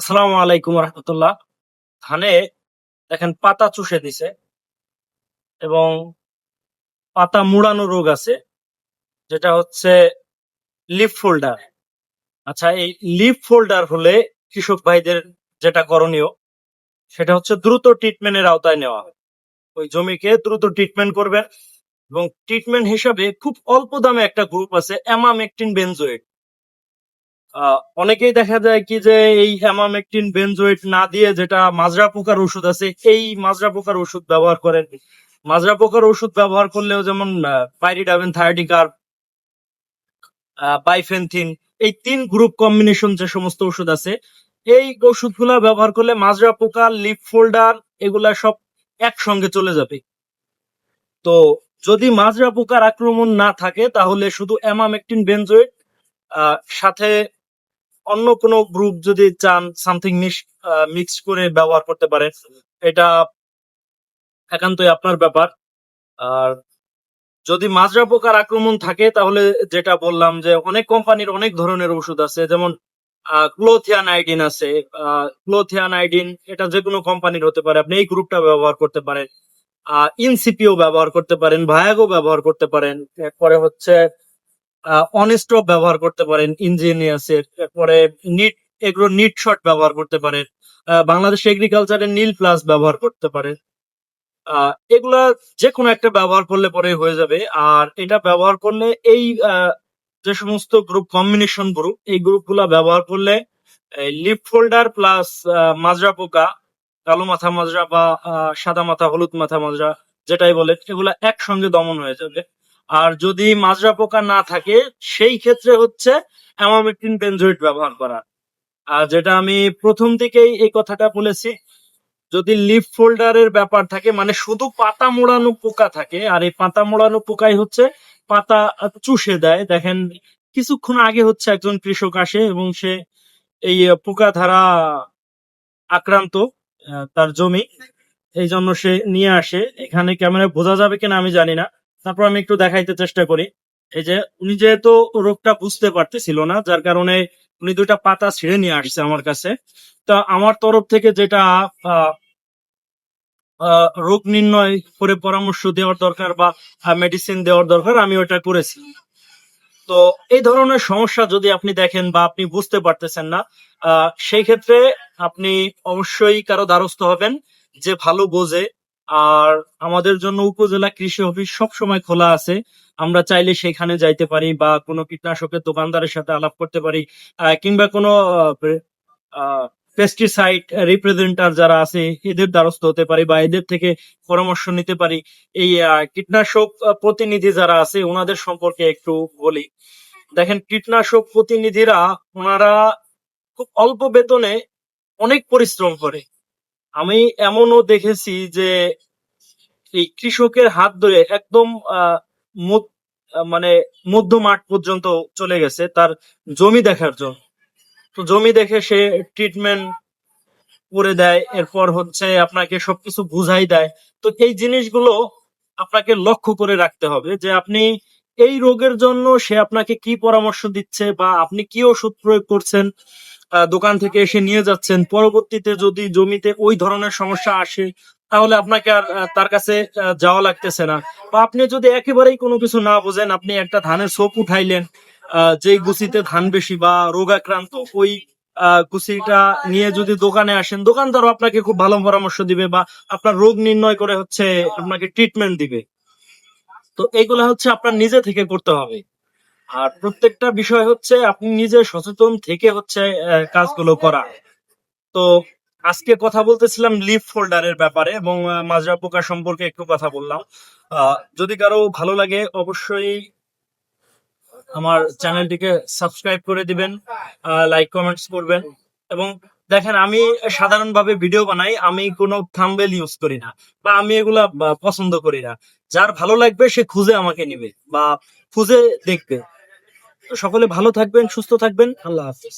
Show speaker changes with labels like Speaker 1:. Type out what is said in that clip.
Speaker 1: আসসালামু আলাইকুম রহমতুল্লাহ। ধানে দেখেন পাতা চুষে দিছে এবং পাতা মুড়ানো রোগ আছে, যেটা হচ্ছে লিফ ফোল্ডার। আচ্ছা, এই লিফ ফোল্ডার হলে কৃষক ভাইদের যেটা করণীয় সেটা হচ্ছে দ্রুত ট্রিটমেন্টের আওতায় নেওয়া। ওই জমিকে দ্রুত ট্রিটমেন্ট করবেন এবং ট্রিটমেন্ট হিসাবে খুব অল্প দামে একটা গ্রুপ আছে, অ্যামামেকটিন বেনজোয়েট। অনেকেই দেখা যায় কি যে এই অ্যামামেকটিন বেনজোয়েট না দিয়ে যেটা মাজরা পোকার ওষুধ আছে, এই মাজরা পোকার ওষুধ ব্যবহার করেন। মাজরা পোকার ওষুধ ব্যবহার করলেও যেমন পাইরিডাবেন, থায়াটিকার, বাইফেনথিন, এই 3 গ্রুপ কম্বিনেশন যে সমস্ত ওষুধ আছে, এই ওষুধগুলা ব্যবহার করলে মাজরা পোকা, লিফ ফোল্ডার এগুলা সব একসঙ্গে চলে যাবে। তো যদি মাজরা পোকার আক্রমণ না থাকে তাহলে শুধু অ্যামামেকটিন বেনজোয়েট, সাথে অন্য কোনো গ্রুপ যদি চান সামথিং মিক্স করে ব্যবহার করতে পারেন। এটা একান্তই আপনার ব্যাপার। আর যদি মাজরা পোকার আক্রমণ থাকে তাহলে যেটা বললাম যে অনেক কোম্পানির অনেক ধরনের ওষুধ আছে, যেমন ক্লোথিয়ানাইডিন আছে। ক্লোথিয়ানাইডিন এটা যে কোনো কোম্পানির হতে পারে, আপনি এই গ্রুপটা ব্যবহার করতে পারেন। ইনসিপিও ব্যবহার করতে পারেন, ভায়াগো ব্যবহার করতে পারেন। এরপরে হচ্ছে অনেস্টপ ব্যবহার করতে পারেন ইঞ্জিনিয়াসের। এরপরে নিট এগ্রো নিট শট ব্যবহার করতে পারেন। বাংলাদেশ এগ্রিকালচারের নীল প্লাস ব্যবহার করতে পারেন। এগুলা যে কোনো একটা ব্যবহার করলে পরে হয়ে যাবে। আর এটা ব্যবহার করলে এই যে সমস্ত গ্রুপ কম্বিনেশন গ্রুপ, এই গ্রুপগুলা ব্যবহার করলে লিফ ফোল্ডার প্লাস মাজরা পোকা, কালো মাথা মাজরা বা সাদা মাথা হলুদ মাথা মাজরা যেটাই বলে, এগুলা একসঙ্গে দমন হয়ে যাবে। আর যদি মাজরা পোকা না থাকে সেই ক্ষেত্রে হচ্ছে অ্যামামেকটিন বেনজোয়েট ব্যবহার করা। আর যেটা আমি প্রথম থেকেই এই কথাটা বলেছি, যদি লিফ ফোল্ডারের ব্যাপার থাকে মানে শুধু পাতা মোড়ানো পোকা থাকে, আর এই পাতা মোড়ানো পোকাই হচ্ছে পাতা চুষে দেয়। দেখেন কিছুক্ষণ আগে হচ্ছে একজন কৃষক আসে এবং সে এই পোকা দ্বারা আক্রান্ত তার জমি, এই জন্য সে নিয়ে আসে। এখানে ক্যামেরায় বোঝা যাবে কিনা আমি জানি না, তারপর আমি একটু দেখাইতে চেষ্টা করি। এই যে উনি যেহেতু রোগটা বুঝতে পারতেছিল না, যার কারণে উনি 2টা পাতা ছিঁড়ে নিয়ে আসছে আমার কাছে। তা আমার তরফ থেকে যেটা রোগ নির্ণয় করে পরামর্শ দেওয়ার দরকার বা মেডিসিন দেওয়ার দরকার, আমি ওটা করেছি। তো এই ধরনের সমস্যা যদি আপনি দেখেন বা আপনি বুঝতে পারতেছেন না, সেই ক্ষেত্রে আপনি অবশ্যই কারো দ্বারস্থ হবেন যে ভালো বোঝে। আর আমাদের জন্য উপজেলা কৃষি অফিস সব সময় খোলা আছে, আমরা চাইলে সেখানে যাইতে পারি বা কোনো কীটনাশকের দোকানদারের সাথে আলাপ করতে পারি, কিংবা কোনো পেস্টিসাইড রিপ্রেজেন্টার যারা আছে এদের দ্বারস্থ হতে পারি বা এদের থেকে পরামর্শ নিতে পারি। এই কীটনাশক প্রতিনিধি যারা আছে ওনাদের সম্পর্কে একটু বলি। দেখেন, কীটনাশক প্রতিনিধিরা ওনারা খুব অল্প বেতনে অনেক পরিশ্রম করে। আমি এমনও দেখেছি যে এই কৃষকের হাত ধরে একদম মানে মধ্য মাঠ পর্যন্ত চলে গেছে তার জমি দেখার জন্য। তো জমি দেখে সে ট্রিটমেন্ট করে দেয়, এরপর হচ্ছে আপনাকে সবকিছু বুঝাই দেয়। তো এই জিনিসগুলো আপনাকে লক্ষ্য করে রাখতে হবে যে আপনি এই রোগের জন্য সে আপনাকে কি পরামর্শ দিচ্ছে বা আপনি কি ওষুধ প্রয়োগ করছেন, দোকান থেকে এসে নিয়ে যাচ্ছেন। পরবর্তীতে যদি জমিতে ওই ধরনের সমস্যা আসে তাহলে আপনাকে আর তার কাছে যাওয়া লাগতেছে না। বা আপনি যদি একেবারেই কোনো কিছু না বোঝেন, আপনি একটা ধানের ছোপ উঠাইলেন, যে গুছিতে ধান বেশি বা রোগাক্রান্ত, ওই কুচিটা নিয়ে যদি দোকানে আসেন, দোকানদারও আপনাকে খুব ভালো পরামর্শ দিবে বা আপনার রোগ নির্ণয় করে হচ্ছে আপনাকে ট্রিটমেন্ট দিবে। তো এগুলা হচ্ছে আপনার নিজে থেকে করতে হবে। আর প্রত্যেকটা বিষয় হচ্ছে আপনি নিজে সচেতন থেকে হচ্ছে কাজগুলো করা। তো আজকে কথা বলতেছিলাম লিফ ফোল্ডারের ব্যাপারে এবং মাজরা পোকা সম্পর্কে একটু কথা বললাম। যদি কারো ভালো লাগে অবশ্যই আমার চ্যানেলটিকে সাবস্ক্রাইব করে দিবেন, লাইক কমেন্টস করবেন। এবং দেখেন, আমি সাধারণভাবে ভিডিও বানাই, আমি কোনো থাম্বনেল ইউজ করি না বা আমি এগুলা পছন্দ করি না। যার ভালো লাগবে সে খুঁজে আমাকে নিবে বা খুঁজে দেখবে। তো সকলে ভালো থাকবেন, সুস্থ থাকবেন। আল্লাহ হাফিজ।